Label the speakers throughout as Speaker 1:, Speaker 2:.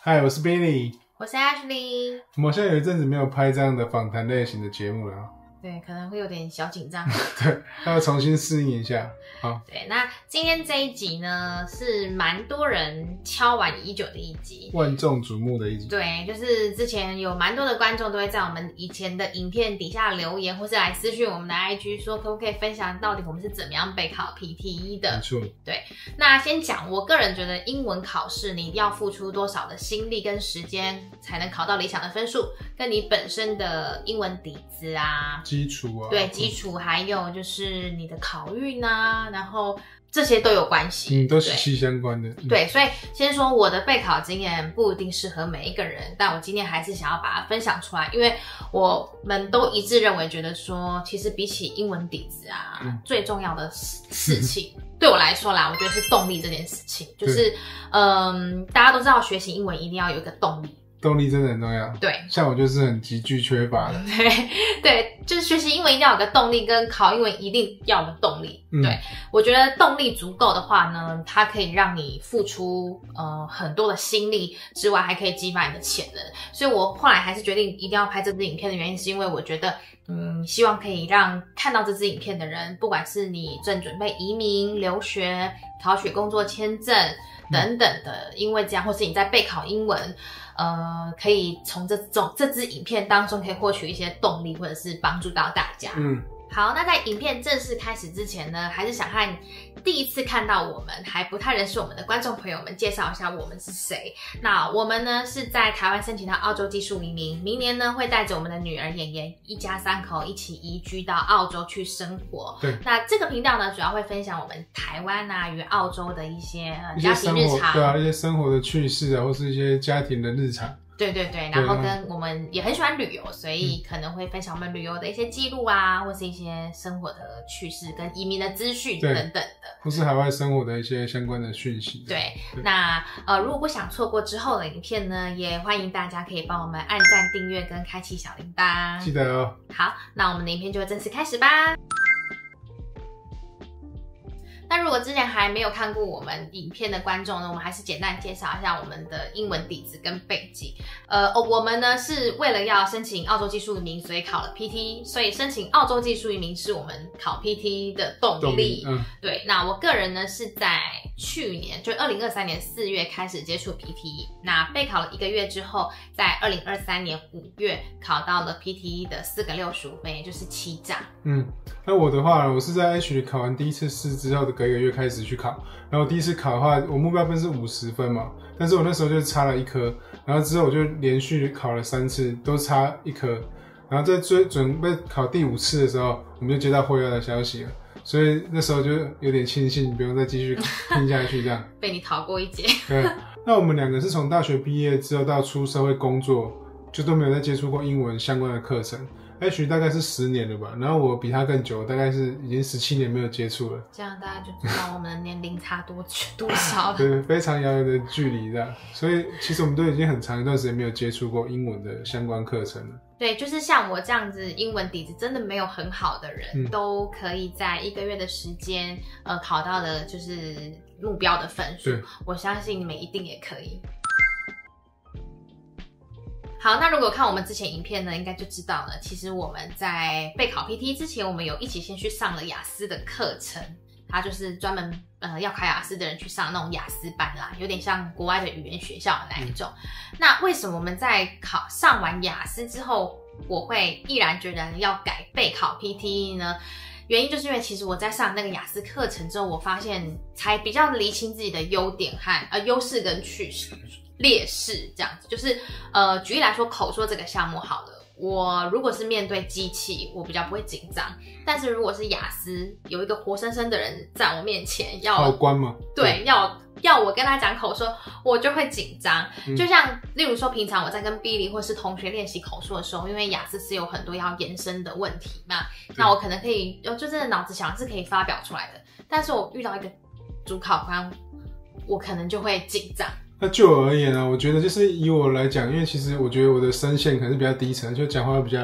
Speaker 1: 嗨，我是 Billy，
Speaker 2: 我是 Ashley。
Speaker 1: 我们现在有一阵子没有拍这样的访谈类型的节目了，
Speaker 2: 对，可能会有点小紧张。
Speaker 1: 对，要重新适应一下。好，
Speaker 2: 对，那今天这一集呢，是蛮多人敲碗已久的一集，
Speaker 1: 万众瞩目的一集。
Speaker 2: 对，就是之前有蛮多的观众都会在我们以前的影片底下留言，或是来私讯我们的 IG 说，可不可以分享到底我们是怎么样备考 PTE 的？
Speaker 1: 没错。
Speaker 2: 对，那先讲，我个人觉得英文考试你要付出多少的心力跟时间，才能考到理想的分数，跟你本身的英文底子啊、
Speaker 1: 基础啊，
Speaker 2: 对，基础还有就是你的考运啊，然后这些都有关系，
Speaker 1: 都息息相关的。
Speaker 2: 对，所以先说我的备考经验不一定适合每一个人，但我今天还是想要把它分享出来，因为我们都一致认为，觉得说其实比起英文底子啊，最重要的事情对我来说啦，我觉得是动力这件事情，就是大家都知道学习英文一定要有一个动力。
Speaker 1: 动力真的很重要，
Speaker 2: 对，
Speaker 1: 像我就是很急剧缺乏的，
Speaker 2: 对，就是学习英文一定要有个动力，跟考英文一定要有个动力。对，我觉得动力足够的话呢，它可以让你付出很多的心力之外，还可以激发你的潜能。所以我后来还是决定一定要拍这支影片的原因，是因为我觉得希望可以让看到这支影片的人，不管是你正准备移民、留学、考取工作签证等等的，因为这样，或是你在备考英文。可以从这支影片当中可以获取一些动力，或者是帮助到大家。好，那在影片正式开始之前呢，还是想和第一次看到我们还不太认识我们的观众朋友们介绍一下我们是谁。那我们呢是在台湾申请到澳洲技术移民，明年呢会带着我们的女儿妍妍一家三口一起移居到澳洲去生活。
Speaker 1: 对，
Speaker 2: 那这个频道呢主要会分享我们台湾啊与澳洲的一些家庭日常，
Speaker 1: 对啊，一些生活的趣事啊，或是一些家庭的日常。
Speaker 2: 对对对，然后跟我们也很喜欢旅游，所以可能会分享我们旅游的一些记录啊，或是一些生活的趣事跟移民的资讯等等的，
Speaker 1: 或是海外生活的一些相关的讯息。
Speaker 2: 对，那如果不想错过之后的影片呢，也欢迎大家可以帮我们按赞、订阅跟开启小铃铛，
Speaker 1: 记得哦。
Speaker 2: 好，那我们的影片就正式开始吧。那如果之前还没有看过我们影片的观众呢，我们还是简单介绍一下我们的英文底子跟背景。我们呢是为了要申请澳洲技术移民，所以考了 PT， 所以申请澳洲技术移民是我们考 PT 的动力。对，那我个人呢是在去年，就2023年4月开始接触 PT， 那备考了1个月之后，在2023年5月考到了 PT 的4个65分，也就是7站。
Speaker 1: 那我的话，我是在 H 考完第一次试之后的隔1个月开始去考，然后第一次考的话，我目标分是50分嘛，但是我那时候就差了1科，然后之后我就连续考了3次，都差1科，然后在准备考第5次的时候，我们就接到获邀的消息了，所以那时候就有点庆幸不用再继续拼下去这样。
Speaker 2: 被你逃过一劫。
Speaker 1: 对，那我们2个是从大学毕业之后到出社会工作，就都没有再接触过英文相关的课程。H 大概是10年了吧，然后我比他更久，大概是已经17年没有接触了。
Speaker 2: 这样大家就知道我们的年龄差多少了。
Speaker 1: 对，非常遥远的距离的，所以其实我们都已经很长一段时间没有接触过英文的相关课程了。
Speaker 2: 对，就是像我这样子英文底子真的没有很好的人，都可以在1个月的时间，考到的就是目标的分数。我相信你们一定也可以。好，那如果看我们之前影片呢，应该就知道了。其实我们在备考 PT 之前，我们有一起先去上了雅思的课程，它就是专门要考雅思的人去上那种雅思班啦，有点像国外的语言学校的那一种。那为什么我们在上完雅思之后，我会毅然决然要改备考 PT 呢？原因就是因为其实我在上那个雅思课程之后，我发现才比较厘清自己的优点和优势跟劣势这样子。就是举例来说，口说这个项目好了，我如果是面对机器，我比较不会紧张，但是如果是雅思，有一个活生生的人在我面前要
Speaker 1: 考官吗？
Speaker 2: 对，要我跟他讲口说，我就会紧张。就像例如说，平常我在跟 Billy 或是同学练习口说的时候，因为雅思是有很多要延伸的问题嘛，那我可能可以就真的脑子想是可以发表出来的，但是我遇到一个主考官，我可能就会紧张。
Speaker 1: 那就我而言啊，我觉得就是以我来讲，因为其实我觉得我的声线可能是比较低沉，就讲话比较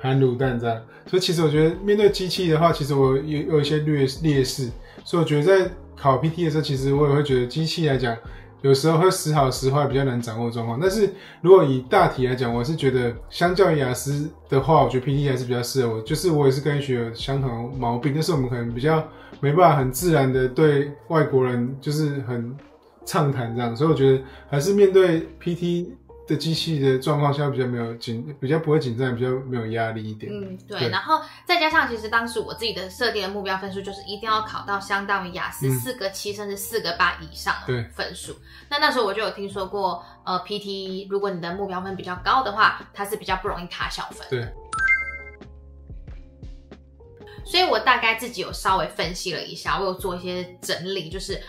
Speaker 1: 含卤蛋这样，所以其实我觉得面对机器的话，其实我有一些劣势，所以我觉得在考 PT 的时候，其实我也会觉得机器来讲，有时候会时好时坏，比较难掌握状况。但是如果以大体来讲，我是觉得相较于雅思的话，我觉得 PT 还是比较适合我。就是我也是跟学有相同的毛病，但是我们可能比较没办法很自然的对外国人就是很畅谈这样，所以我觉得还是面对 PT 的机器的状况下比较比较不会紧张，比较没有压力一点。
Speaker 2: 对。然后再加上，其实当时我自己的设定的目标分数就是一定要考到相当于雅思4个7甚至4个8以上的分数。那时候我就有听说过，PT 如果你的目标分比较高的话，它是比较不容易卡小分。
Speaker 1: 对。
Speaker 2: 所以我大概自己有稍微分析了一下，我有做一些整理，就是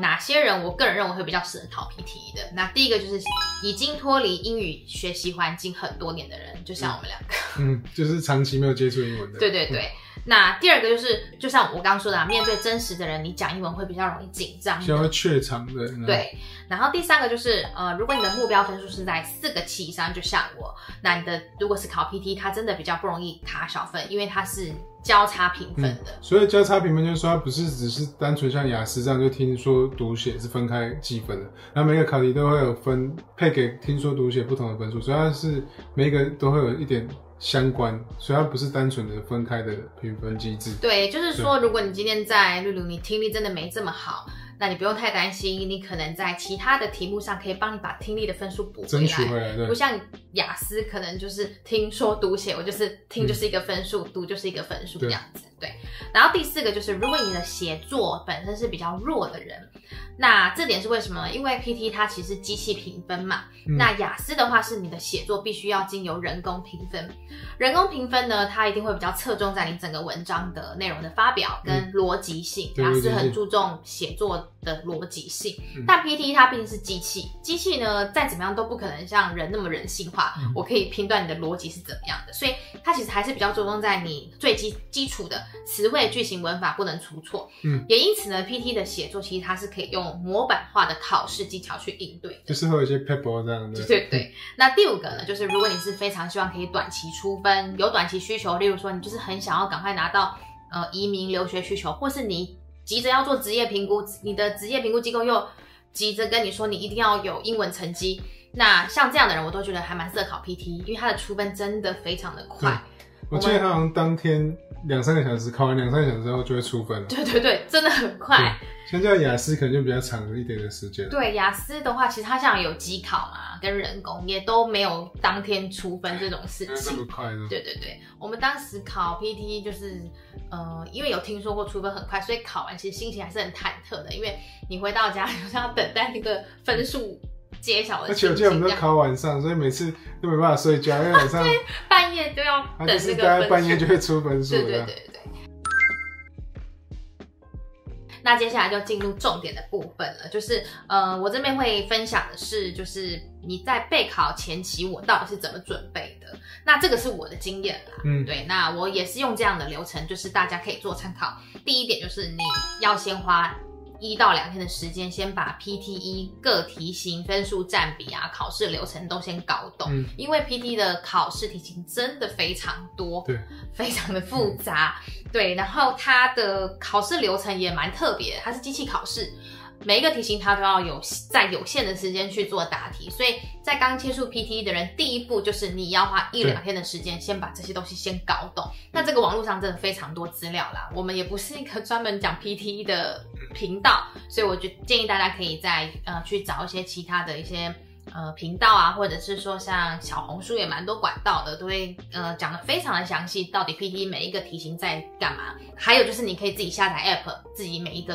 Speaker 2: 哪些人我个人认为会比较适合考 PT 的。那第一个就是已经脱离英语学习环境很多年的人，就像我们两个，
Speaker 1: 就是长期没有接触英文的。
Speaker 2: 对。那第二个就是就像我刚刚说的，面对真实的人，你讲英文会比较容易紧张，
Speaker 1: 比较会怯场的。
Speaker 2: 对。然后第三个就是如果你的目标分数是在4个7以上，就像我，那你的如果是考 PT， 它真的比较不容易卡小分，因为它是交叉评分的。
Speaker 1: 所以交叉评分就是说，它不是只是单纯像雅思这样就听说读写是分开计分的，然后每个考题都会有分配给听说读写不同的分数，所以它是每一个都会有一点相关，所以它不是单纯的分开的评分机制。
Speaker 2: 对，就是说如果你今天在例如你听力真的没这么好，那你不用太担心，你可能在其他的题目上可以帮你把听力的分数补回来，
Speaker 1: 争取回来。对，
Speaker 2: 不像雅思可能就是听说读写，我就是听就是一个分数，读就是一个分数这样子。对。然后第四个就是如果你的写作本身是比较弱的人，那这点是为什么呢？因为 PT 它其实是机器评分嘛，那雅思的话是你的写作必须要经由人工评分。人工评分呢，它一定会比较侧重在你整个文章的内容的发表跟逻辑性，雅思很注重写作的逻辑性，但 PT 它毕竟是机器，机器呢再怎么样都不可能像人那么人性化，我可以评断你的逻辑是怎么样的，所以它其实还是比较注重在你最基础的词汇、句型、文法不能出错。也因此呢 PT 的写作其实它是可以用模板化的考试技巧去应对的，
Speaker 1: 就是会有一些 paper 这样的。
Speaker 2: 对。那第五个呢，就是如果你是非常希望可以短期出分，有短期需求，例如说你就是很想要赶快拿到移民留学需求，或是你急着要做职业评估，你的职业评估机构又急着跟你说你一定要有英文成绩，那像这样的人我都觉得还蛮适合考 PT， 因为他的出分真的非常的快。
Speaker 1: 我记得他好像当天2-3个小时，考完2-3个小时之后就会出分了。
Speaker 2: 对，真的很快。
Speaker 1: 相较雅思可能就比较长一点的时间。
Speaker 2: 对，雅思的话，其实它像有机考嘛，跟人工也都没有当天出分这种事情。
Speaker 1: 这么快的？
Speaker 2: 对，我们当时考 PT 就是因为有听说过出分很快，所以考完其实心情还是很忐忑的，因为你回到家就是要等待那个分数揭晓的心情。
Speaker 1: 而且我记得我们都考晚上，所以每次都没办法睡觉，因为晚上
Speaker 2: 半夜都要等那个分数。
Speaker 1: 大概半夜就会出分数了。
Speaker 2: 对。那接下来就进入重点的部分了，就是我这边会分享的是，就是你在备考前期我到底是怎么准备的。那这个是我的经验啦，对，那我也是用这样的流程，就是大家可以做参考。第一点就是你要先花1到2天的时间，先把 PT1 各题型分数占比啊、考试流程都先搞懂，因为 PT 的考试题型真的非常多，
Speaker 1: 对，
Speaker 2: 非常的复杂，对，然后它的考试流程也蛮特别的，它是机器考试，每一个题型它都要在有限的时间去做答题，所以在刚接触 PT 的人，第一步就是你要花1-2天的时间，先把这些东西先搞懂。那这个网络上真的非常多资料啦，我们也不是一个专门讲 PT 的频道，所以我就建议大家可以再去找一些其他的一些频道啊，或者是说像小红书也蛮多管道的，都会讲得非常的详细，到底 PT 每一个题型在干嘛。还有就是你可以自己下载 App， 自己每一个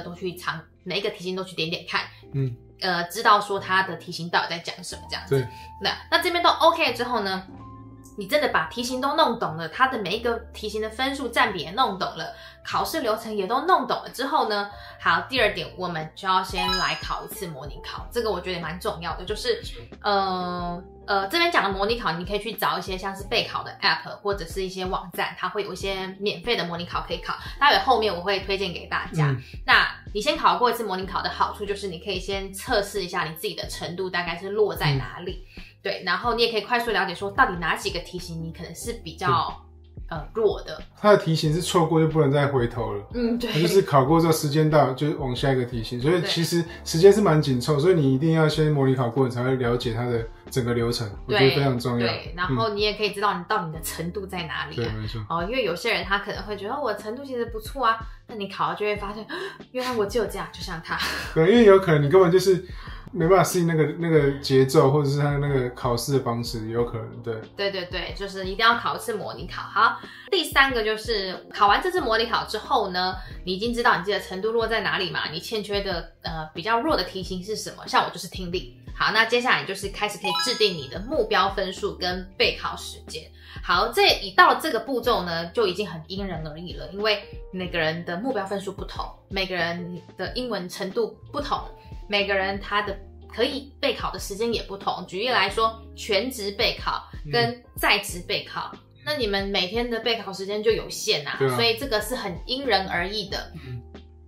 Speaker 2: 题型都去点点看，知道说它的题型到底在讲什么这样子。对，那这边都 OK 之后呢，你真的把题型都弄懂了，它的每一个题型的分数占比也弄懂了，考试流程也都弄懂了之后呢，好，第二点我们就要先来考一次模拟考，这个我觉得也蛮重要的，就是这边讲的模拟考，你可以去找一些像是备考的 App 或者是一些网站，它会有一些免费的模拟考可以考，待会后面我会推荐给大家。那你先考过一次模拟考的好处就是你可以先测试一下你自己的程度大概是落在哪里，对，然后你也可以快速了解说到底哪几个题型你可能是比较弱的。
Speaker 1: 它的题型是错过就不能再回头了。
Speaker 2: 对，
Speaker 1: 它就是考过之后时间到就往下一个题型，所以其实时间是蛮紧凑，所以你一定要先模拟考过，你才会了解它的整个流程，我觉得非常重要。
Speaker 2: 对，然后你也可以知道你到底的程度在哪里。
Speaker 1: 对，没错。
Speaker 2: 因为有些人他可能会觉得我程度其实不错啊，那你考了就会发现，原来我只有这样，就像他。对，
Speaker 1: 因为有可能你根本就是没办法适应那个节奏，或者是他那个考试的方式，有可能。
Speaker 2: 对，就是一定要考一次模拟考。好，第三个就是考完这次模拟考之后呢，你已经知道你自己的程度落在哪里嘛，你欠缺的比较弱的题型是什么？像我就是听力。好，那接下来就是开始可以制定你的目标分数跟备考时间。好，到了这个步骤呢，就已经很因人而异了，因为每个人的目标分数不同，每个人的英文程度不同，每个人他的可以备考的时间也不同。举例来说，全职备考跟在职备考，那你们每天的备考时间就有限啊，所以这个是很因人而异的。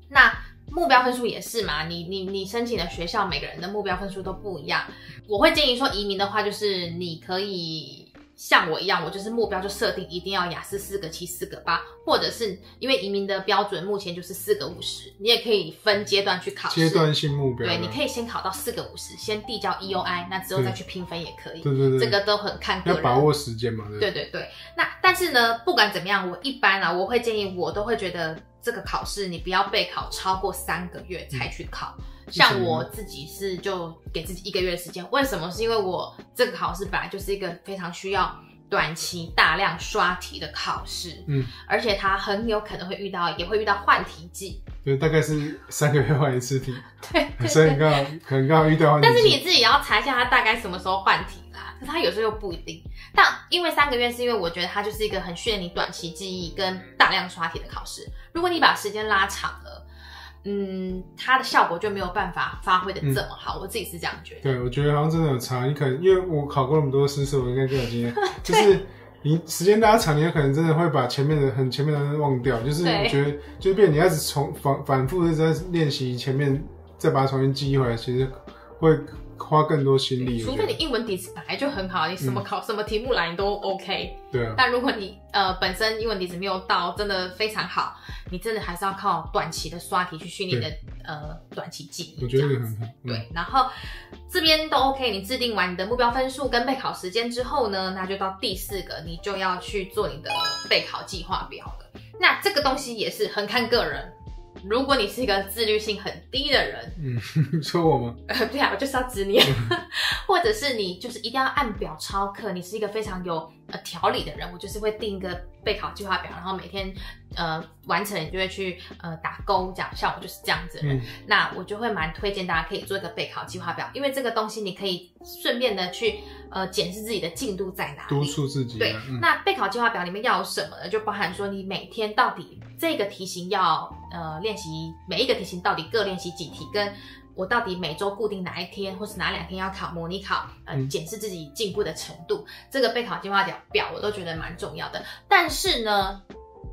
Speaker 2: 那目标分数也是嘛，你申请的学校每个人的目标分数都不一样。我会建议说，移民的话就是你可以像我一样，我就是目标就设定一定要雅思4个7、4个8，或者是因为移民的标准目前就是4个50，你也可以分阶段去考试，阶
Speaker 1: 段性目标。
Speaker 2: 对，你可以先考到4个50，先递交 EOI， 那之后再去评分也可以。
Speaker 1: 对，
Speaker 2: 这个都很看个人，
Speaker 1: 要把握时间嘛。
Speaker 2: 对。那但是呢，不管怎么样，我一般啊，我会建议，我都会觉得这个考试你不要备考超过3个月才去考。像我自己是就给自己1个月的时间，为什么？是因为我这个考试本来就是一个非常需要短期大量刷题的考试，而且它很有可能会也会遇到换题季，
Speaker 1: 对，大概是3个月换一次题，
Speaker 2: 对，
Speaker 1: 所以可能刚好遇到换题季。
Speaker 2: 但是你自己也要查一下它大概什么时候换题啦，可是它有时候又不一定。但因为3个月是因为我觉得它就是一个很训练你短期记忆跟大量刷题的考试，如果你把时间拉长了，它的效果就没有办法发挥的这么好，我自己是这样觉得。
Speaker 1: 对，我觉得好像真的有差。你可能因为我考过那么多试，我应该更有经验。就是你时间拉长，你有可能真的会把前面的忘掉。就是我觉得，就变你要是反复的在练习前面，再把它重新记忆回来，其实会花更多心力。
Speaker 2: 除非你英文底子本来就很好，你什么什么题目来你都 OK。
Speaker 1: 对啊。
Speaker 2: 但如果你本身英文底子没有到真的非常好，你真的还是要靠短期的刷题去训练你的短期记忆。
Speaker 1: 我觉得很好。
Speaker 2: 对，然后这边都 OK， 你制定完你的目标分数跟备考时间之后呢，那就到第4个，你就要去做你的备考计划表了。那这个东西也是很看个人。如果你是一个自律性很低的人，
Speaker 1: 说我吗？
Speaker 2: 对啊，我就是要指你。或者是你就是一定要按表操课，你是一个非常有条理的人，我就是会定一个备考计划表，然后每天完成你就会去打勾，这样。像我就是这样子的人，那我就会蛮推荐大家可以做一个备考计划表，因为这个东西你可以顺便的去检视自己的进度在哪里，
Speaker 1: 督促自己。
Speaker 2: 对，那备考计划表里面要有什么呢？就包含说你每天到底这个题型要练习每一个题型到底各练习几题，跟我到底每周固定哪一天或是哪2天要考模拟考，检视自己进步的程度，这个备考计划表我都觉得蛮重要的。但是呢，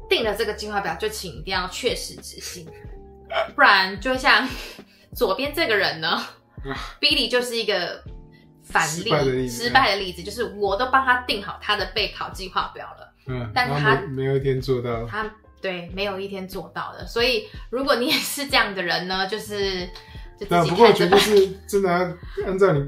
Speaker 2: 定了这个计划表就请一定要确实执行，不然就像左边这个人呢，Billy 就是一对反例，失败的例子，就是我都帮他定好他的备考计划表了，但是他
Speaker 1: 没有一天做到，
Speaker 2: 对，没有一天做到的。所以如果你也是这样的人呢，就是
Speaker 1: 不过我觉得就是真的要按照你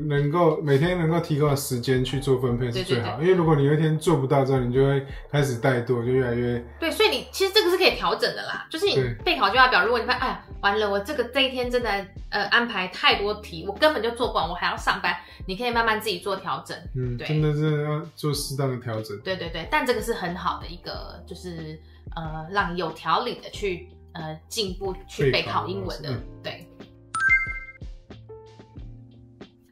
Speaker 1: 每天能够提供的时间去做分配是最好。因为如果你有一天做不到之后，你就会开始怠惰，就越来越
Speaker 2: 对。所以你其实这个是可以调整的啦，就是你备考计划表，如果你发现哎呀完了，我这一天真的安排太多题，我根本就做不完，我还要上班，你可以慢慢自己做调整。对，
Speaker 1: 真的是要做适当的调整。
Speaker 2: 对，但这个是很好的一个，就是让你有条理的去进步去备考英文的，对。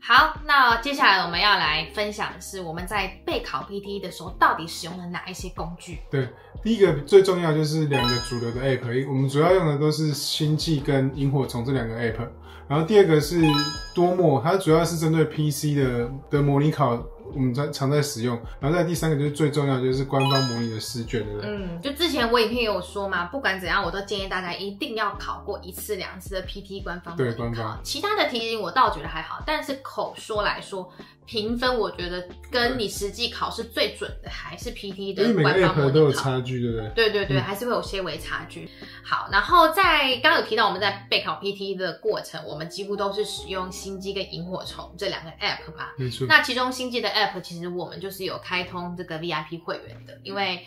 Speaker 2: 好，那接下来我们要来分享的是我们在备考 PTE 的时候到底使用了哪一些工具。
Speaker 1: 对，第一个最重要就是2个主流的 App， 我们主要用的都是星际跟萤火虫这2个 App。然后第二个是多默，它主要是针对 PC 的模拟考我们常在使用。然后再第3个就是最重要的，就是官方模拟的试卷，对不对？
Speaker 2: 就之前我影片也有说嘛，不管怎样，我都建议大家一定要考过1次2次的 PT 官方模拟考。
Speaker 1: 对，官方。
Speaker 2: 其他的题型我倒觉得还好，但是口说来说，评分我觉得跟你实际考试最准的还是 PT 的官方模拟考。因为每个
Speaker 1: app 都有差距，对不
Speaker 2: 对？对，还是会有些微差距。好，然后在刚刚有提到我们在备考 PT 的过程，我们几乎都是使用心机跟萤火虫这2个 app 嘛。
Speaker 1: 没错。
Speaker 2: 那其中心机的 app 其实我们就是有开通这个 VIP 会员的，因为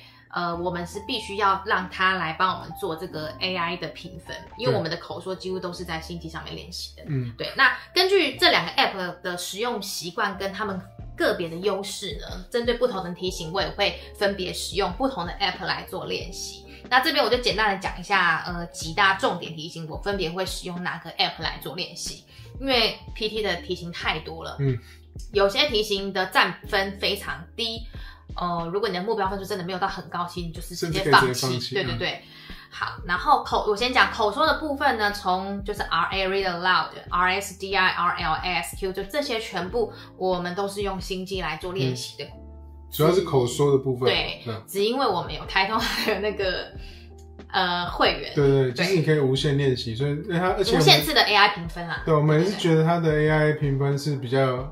Speaker 2: 我们是必须要让他来帮我们做这个 AI 的评分，因为我们的口说几乎都是在心机上面练习的。对。那根据这2个 app 的使用习惯跟他们个别的优势呢，针对不同的题型，我也会分别使用不同的 app 来做练习。那这边我就简单的讲一下，几大重点题型，我分别会使用哪个 app 来做练习，因为 PT 的题型太多了，有些题型的占分非常低，如果你的目标分数真的没有到很高，其实你就是直接放弃。对。好，然后我先讲口说的部分呢，从就是 RA Read Aloud、RSDI、RLSQ 就这些全部我们都是用心机来做练习的。
Speaker 1: 主要是口说的部分。
Speaker 2: 对，只因为我们有开通那个会员。对，
Speaker 1: 就是你可以无限练习，所以而且
Speaker 2: 无限次的 AI 评分啦。
Speaker 1: 对，我们也是觉得它的 AI 评分是比较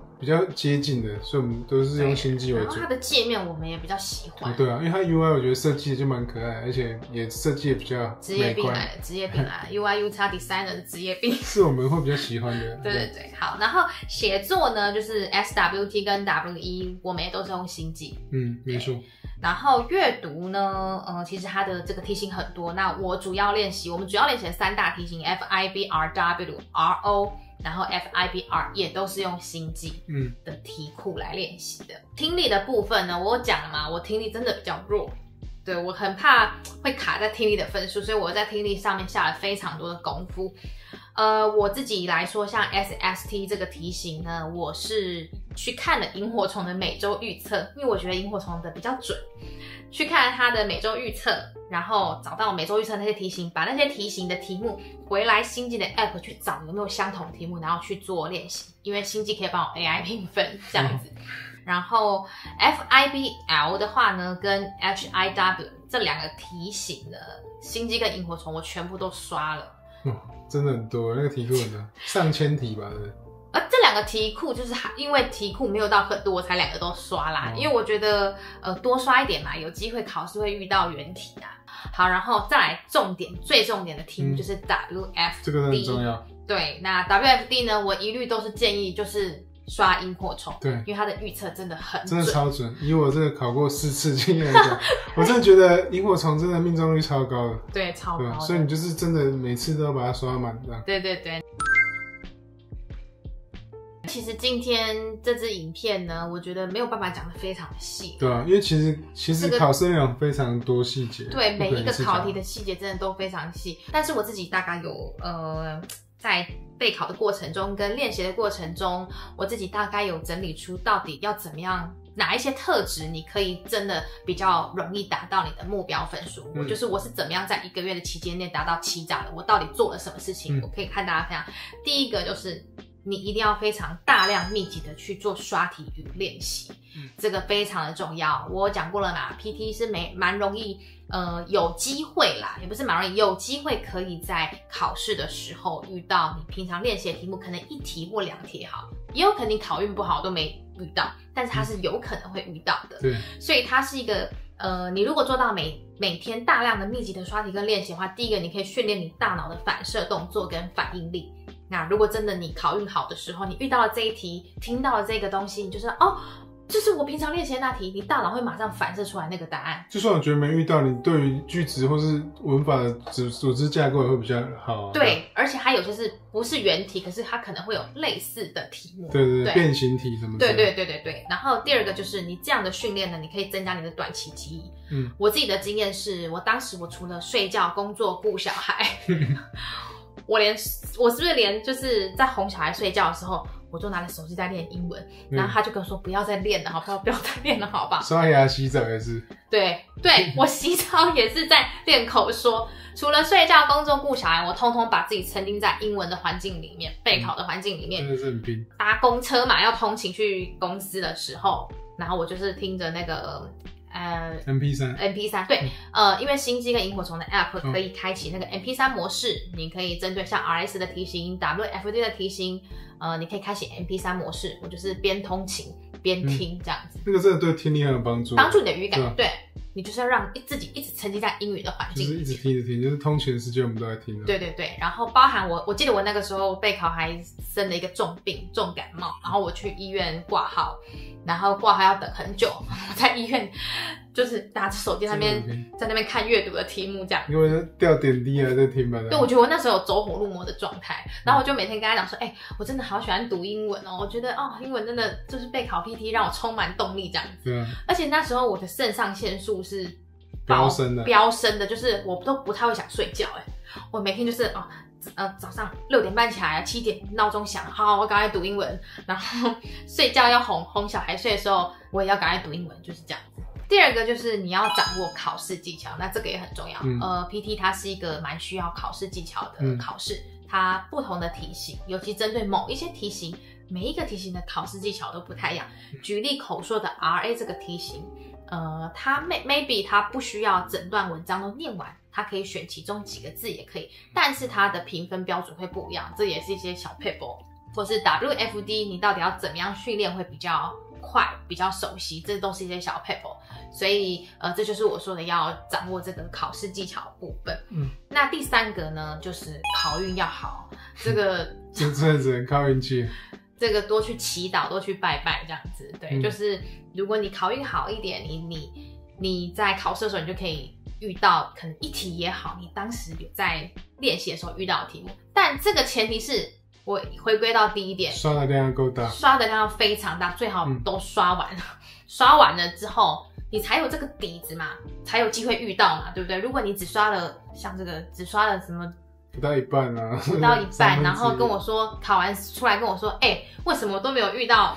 Speaker 1: 接近的，所以我们都是用心机为主。
Speaker 2: 然后它的界面我们也比较喜欢。
Speaker 1: 对啊，因为它 UI 我觉得设计的就蛮可爱，而且也设计的比较
Speaker 2: 职业病来了UI UX Designer 的职业病
Speaker 1: 是我们会比较喜欢的。
Speaker 2: 对，好，然后写作呢，就是 SWT 跟 WE 我们也都是用心机。
Speaker 1: 没错。
Speaker 2: 然后阅读呢，其实它的这个题型很多，那我们主要练习的3大题型 FIB、RW、RO。然后 FIBR 也都是用心机的题库来练习的。听力的部分呢，我讲了嘛，我听力真的比较弱，对，我很怕会卡在听力的分数，所以我在听力上面下了非常多的功夫。我自己来说，像 SST 这个题型呢，我是去看了萤火虫的每周预测，因为我觉得萤火虫的比较准，去看它的每周预测，然后找到每周预测那些题型，把那些题型的题目回来心机的 app 去找有没有相同题目，然后去做练习，因为心机可以帮我 AI 评分这样子。然后 FIBL 的话呢，跟 HIW 这2个题型的心机跟萤火虫，我全部都刷了。
Speaker 1: 真的很多，那个题库很多，上千题吧，对。
Speaker 2: 这2个题库就是因为题库没有到很多，我才2个都刷啦。因为我觉得多刷一点嘛，有机会考试会遇到原题啊。好，然后再来最重点的题目就是 WFD，
Speaker 1: 这个很重要。
Speaker 2: 对，那 WFD 呢，我一律都是建议就是刷萤火虫，
Speaker 1: 对，
Speaker 2: 因为它的预测真的很准，
Speaker 1: 真的超准。以我这个考过4次经验来讲，我真的觉得萤火虫真的命中率超高的，
Speaker 2: 对，超高的。
Speaker 1: 所以你就是真的每次都要把它刷满，这样。
Speaker 2: 对。其实今天这支影片呢，我觉得没有办法讲得非常的细。
Speaker 1: 对啊，因为其实考试内容非常多细节。
Speaker 2: 对，每一个考题的细节真的都非常细。但是我自己大概有在备考的过程中跟练习的过程中，我自己大概有整理出到底要怎么样，哪一些特质你可以真的比较容易达到你的目标分数。我是怎么样在1个月的期间内达到欺诈的，我到底做了什么事情，我可以看大家分享。第一个就是你一定要非常大量密集的去做刷题与练习，这个非常的重要。我讲过了嘛 ，PT 是蛮容易，有机会啦，也不是蛮容易，有机会可以在考试的时候遇到你平常练习的题目，可能1题或2题好，也有可能你考运不好都没遇到，但是它是有可能会遇到的。
Speaker 1: 对，
Speaker 2: 所以它是一个，你如果做到每天大量的密集的刷题跟练习的话，第一个你可以训练你大脑的反射动作跟反应力。那如果真的你考运好的时候，你遇到了这一题，听到了这个东西，你就是就是我平常练习的那题，你大脑会马上反射出来那个答案。
Speaker 1: 就算我觉得没遇到，你对于句子或是文法的组织架构也会比较好。
Speaker 2: 对，而且它有些是不是原题，可是它可能会有类似的题目。
Speaker 1: 对，变形题什么的。
Speaker 2: 对。然后第二个就是你这样的训练呢，你可以增加你的短期记忆。我自己的经验是，我当时除了睡觉、工作、顾小孩。我是不是连就是在哄小孩睡觉的时候，我就拿着手机在练英文，然后他就跟我说不要再练了，好不好？不要再练了，好不好？
Speaker 1: 刷牙、洗澡也是。
Speaker 2: 对，我洗澡也是在练口说，除了睡觉、工作、顾小孩，我通通把自己沉浸在英文的环境里面，备考的环境里面，
Speaker 1: 真的是很拼。
Speaker 2: 搭公车嘛，要通勤去公司的时候，然后我就是听着那个。MP3 对，因为星际跟萤火虫的 App 可以开启那个 MP3 模式，你可以针对像 RS 的题型、WFD 的题型，你可以开启 MP3 模式，我就是边通勤边听这样子。
Speaker 1: 那个真的对听力很有帮助，
Speaker 2: 帮助你的语感，对。你就是要让自己一直沉浸在英语的环境，
Speaker 1: 就是一直听，就是通勤的时间我们都在听。
Speaker 2: 对，然后包含我记得我那个时候备考还生了一个重病，重感冒，然后我去医院挂号，然后挂号要等很久，我在医院就是拿着手机在那边看阅读的题目这样。
Speaker 1: 因为掉点滴啊在听吧。
Speaker 2: 对，我觉得我那时候有走火入魔的状态，然后我就每天跟他讲说，我真的好喜欢读英文哦，我觉得英文真的就是备考 PT 让我充满动力这样子。
Speaker 1: 对啊。
Speaker 2: 而且那时候我的肾上腺素是
Speaker 1: 飙
Speaker 2: 升的，就是我都不太会想睡觉我每天就是早上6点半起来，7点闹钟响，好，我赶快读英文，然后睡觉要哄小孩睡的时候，我也要赶快读英文，就是这样子。第二个就是你要掌握考试技巧，那这个也很重要。PT 它是一个蛮需要考试技巧的考试，它不同的题型，尤其针对某一些题型，每一个题型的考试技巧都不太一样。举例口说的 RA 这个题型。它 maybe 它不需要整段文章都念完，它可以选其中几个字也可以，但是它的评分标准会不一样，这也是一些小撇步，或是 WFD 你到底要怎么样训练会比较快，比较熟悉，这都是一些小撇步，所以这就是我说的要掌握这个考试技巧的部分。那第三个呢，就是考运要好，这个
Speaker 1: 真的只能靠运气。
Speaker 2: 这个多去祈祷，多去拜拜，这样子，对，就是如果你考运好一点，你在考试的时候，你就可以遇到可能一题也好，你当时有在练习的时候遇到的题目，但这个前提是我回归到第一点，
Speaker 1: 刷的量够大，
Speaker 2: 刷的量非常大，最好都刷完了，刷完了之后，你才有这个底子嘛，才有机会遇到嘛，对不对？如果你只刷了像这个只刷了什么。
Speaker 1: 不到一半啊，
Speaker 2: 不到一半，然后跟我说考完出来跟我说，为什么我都没有遇到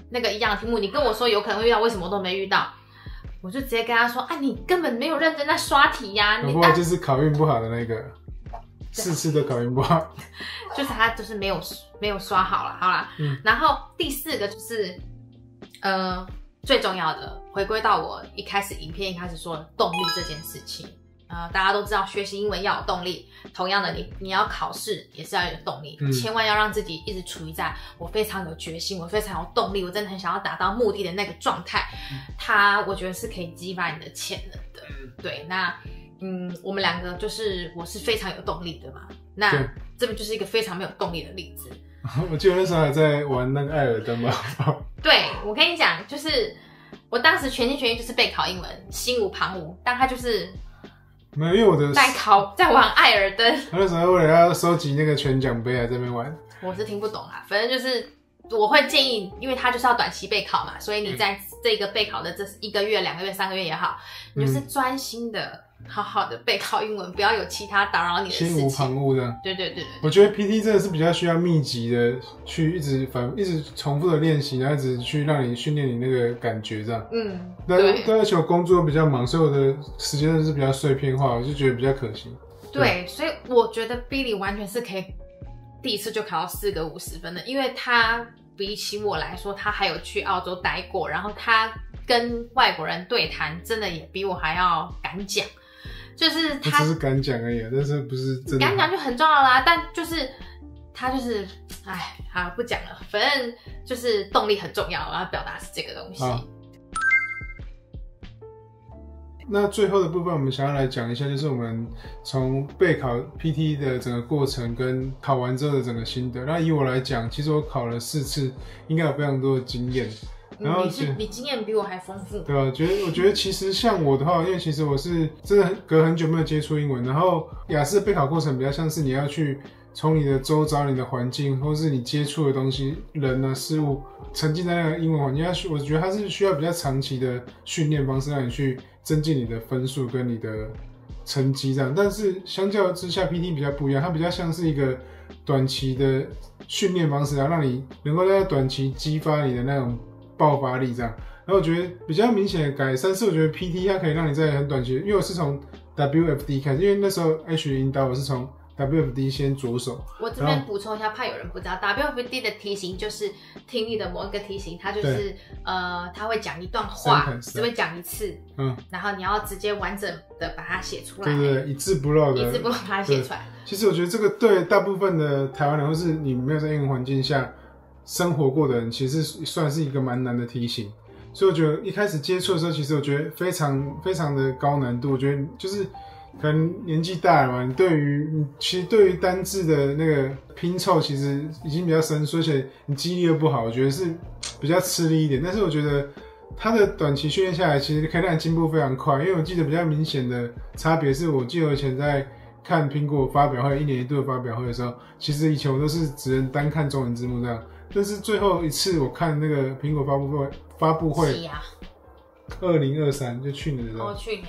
Speaker 2: 那个一样的题目？你跟我说有可能会遇到，为什么我都没遇到？我就直接跟他说，你根本没有认真在刷题呀！
Speaker 1: 不过就是考运不好的那个，4次都考运不好，
Speaker 2: 就是他就是没有刷好了，好啦。然后第4个就是最重要的，回归到我一开始影片一开始说的动力这件事情。大家都知道学习英文要有动力，同样的你要考试也是要有动力，千万要让自己一直处于在我非常有决心，我非常有动力，我真的很想要达到目的的那个状态，我觉得是可以激发你的潜能的。对，那我们两个就是我是非常有动力的嘛，那这边就是一个非常没有动力的例子。
Speaker 1: 我记得那时候还在玩那个艾尔登吧。
Speaker 2: 对，我跟你讲，就是我当时全心全意就是备考英文，心无旁骛，但他就是
Speaker 1: 没有，因为我的
Speaker 2: 在玩艾尔登，
Speaker 1: 他那时候为了要收集那个全奖杯还在那边玩。
Speaker 2: 我是听不懂啦，反正就是我会建议，因为他就是要短期备考嘛，所以你在这个备考的这1个月、2个月、3个月也好，你就是专心的、好好的备考英文，不要有其他打扰你的事情，
Speaker 1: 心无旁骛的。
Speaker 2: 对。
Speaker 1: 我觉得 PT 真的是比较需要密集的去一直重复的练习，然后一直去让你训练你那个感觉这样。对。而且我工作比较忙，所以我的时间真的是比较碎片化，我就觉得比较可惜。
Speaker 2: 对，所以我觉得 Billy 完全是可以第一次就考到4个50分的，因为他比起我来说，他还有去澳洲待过，然后他跟外国人对谈，真的也比我还要敢讲。就是他
Speaker 1: 只是敢讲而已，但是不是真的
Speaker 2: 敢讲就很重要啦。但就是他就是，好不讲了，反正就是动力很重要，我要表达是这个东西。
Speaker 1: 那最后的部分，我们想要来讲一下，就是我们从备考 PT 的整个过程跟考完之后的整个心得。那以我来讲，其实我考了4次，应该有非常多的经验。然后
Speaker 2: 你经验比我还丰富，
Speaker 1: 对吧？我觉得其实像我的话，因为其实我是真的隔很久没有接触英文，然后雅思的备考过程比较像是你要去从你的周遭、你的环境，或是你接触的东西、人啊、事物，沉浸在那个英文环境。我觉得它是需要比较长期的训练方式，让你去增进你的分数跟你的成绩这样。但是相较之下 ，PT 比较不一样，它比较像是一个短期的训练方式，然后让你能够在短期激发你的那种爆发力这样。然后我觉得比较明显的改善是，我觉得 PT 它可以让你在很短期，因为我是从 WFD 开始，因为那时候 H 引导我是从 WFD 先着手。
Speaker 2: 我这边补充一下，怕有人不知道 WFD 的题型就是听力的某一个题型，它就是它会讲一段话，只会讲一次，然后你要直接完整的把它写出来，
Speaker 1: 对，一字不漏的，
Speaker 2: 把它写出来。
Speaker 1: 其实我觉得这个对大部分的台湾人，或是你没有在英文环境下生活过的人，其实算是一个蛮难的题型。所以我觉得一开始接触的时候，其实我觉得非常的高难度。我觉得就是可能年纪大了嘛，你其实对于单字的那个拼凑，其实已经比较生疏，而且你记忆力又不好，我觉得是比较吃力一点。但是我觉得它的短期训练下来，其实可以让你进步非常快。因为我记得比较明显的差别是，我记得我以前在看苹果发表会，1年1度的发表会的时候，其实以前我都是只能单看中文字幕这样。但是最后一次我看那个苹果发布会，2023就去年的时候，
Speaker 2: 去年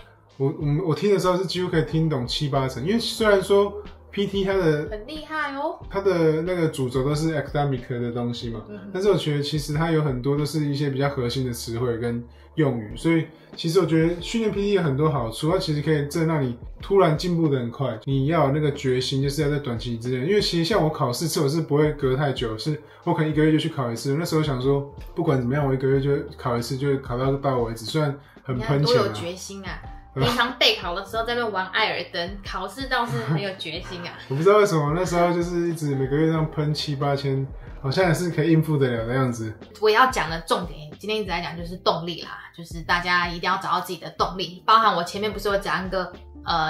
Speaker 1: 我听的时候是几乎可以听懂7、8成，因为虽然说 PT 它的
Speaker 2: 很厉害哦，
Speaker 1: 它的那个主轴都是 academic 的东西嘛，但是我觉得其实它有很多都是一些比较核心的词汇跟用语，所以其实我觉得训练 PT 有很多好处，它其实可以真的让你突然进步的很快。你要有那个决心，就是要在短期之内，因为其实像我考4次，我是不会隔太久，是我可能1个月就去考1次。那时候想说，不管怎么样，我1个月就考1次，就考到为止。虽然很喷钱，
Speaker 2: 多有决心啊！平常备考的时候在那边玩艾尔登，考试倒是很有决心啊。
Speaker 1: 我不知道为什么那时候就是一直每个月这样喷7、8千，好像也是可以应付得了的样子。
Speaker 2: 我要讲的重点，今天一直在讲就是动力啦，就是大家一定要找到自己的动力。包含我前面不是有讲一个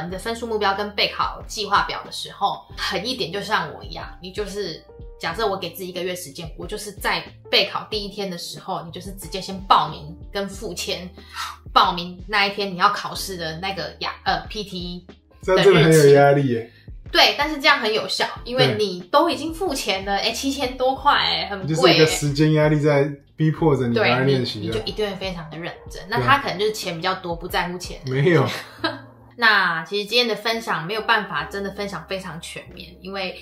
Speaker 2: 你的分数目标跟备考计划表的时候，狠一点就像我一样，你就是假设我给自己1个月时间，我就是在备考第1天的时候，你就是直接先报名跟付钱，报名那一天你要考试的那个PT
Speaker 1: 这样真的很有压力耶。
Speaker 2: 对，但是这样很有效，因为你都已经付钱了，7000多块，很贵，
Speaker 1: 就是一个时间压力在逼迫着你来练习，
Speaker 2: 你就一定会非常的认真。那他可能就是钱比较多，不在乎钱。
Speaker 1: 没有。
Speaker 2: 那其实今天的分享没有办法真的分享非常全面，因为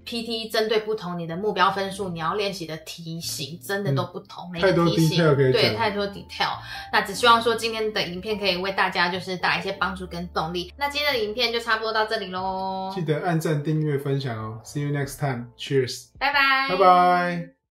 Speaker 2: PT 针对不同你的目标分数，你要练习的题型真的都不同，每个题型对太多 detail。那只希望说今天的影片可以为大家就是带来一些帮助跟动力。那今天的影片就差不多到这里咯，
Speaker 1: 记得按赞、订阅、分享哦。See you next time. Cheers.
Speaker 2: 拜拜。
Speaker 1: 拜拜。